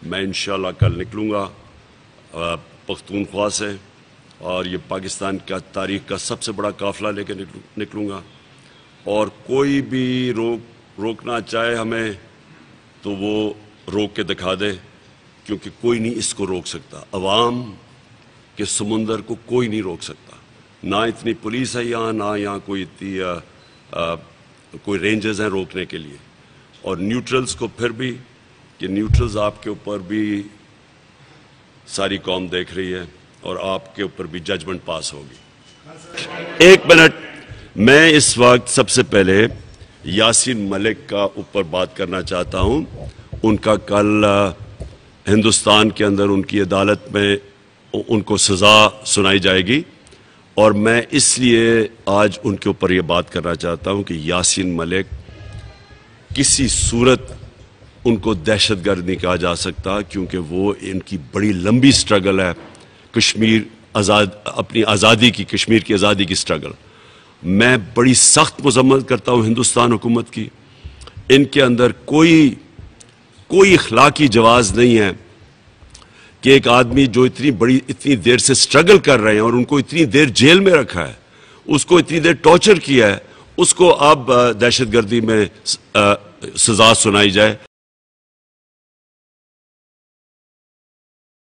میں انشاءاللہ کل نکلوں گا پختونخوا سے، اور یہ پاکستان کا تاریخ کا سب سے بڑا قافلہ لے کے نکلوں گا، اور کوئی بھی روکنا چاہے ہمیں تو وہ روک کے دکھا دے، کیونکہ کوئی نہیں اس کو روک سکتا۔ عوام کے سمندر کو کوئی نہیں روک سکتا، نہ اتنی پولیس ہے یہاں، نہ یہاں کوئی رینجرز ہیں روکنے کے لیے، اور نیوٹرلز کو پھر بھی کہ نیوٹرلز آپ کے اوپر بھی ساری قوم دیکھ رہی ہے اور آپ کے اوپر بھی ججمنٹ پاس ہوگی۔ ایک منٹ، میں اس وقت سب سے پہلے یاسین ملک کا اوپر بات کرنا چاہتا ہوں۔ ان کا کل ہندوستان کے اندر ان کی عدالت میں ان کو سزا سنائی جائے گی، اور میں اس لیے آج ان کے اوپر یہ بات کرنا چاہتا ہوں کہ یاسین ملک کسی صورت ان کو دہشت گرد نہیں کہا جا سکتا، کیونکہ وہ ان کی بڑی لمبی سٹرگل ہے کشمیر اپنی آزادی کی، کشمیر کی آزادی کی سٹرگل۔ میں بڑی سخت مذمت کرتا ہوں ہندوستان حکومت کی۔ ان کے اندر کوئی اخلاقی جواز نہیں ہے کہ ایک آدمی جو اتنی دیر سے سٹرگل کر رہے ہیں اور ان کو اتنی دیر جیل میں رکھا ہے، اس کو اتنی دیر ٹارچر کیا ہے، اس کو اب دہشت گردی میں سزا سنائی جائے۔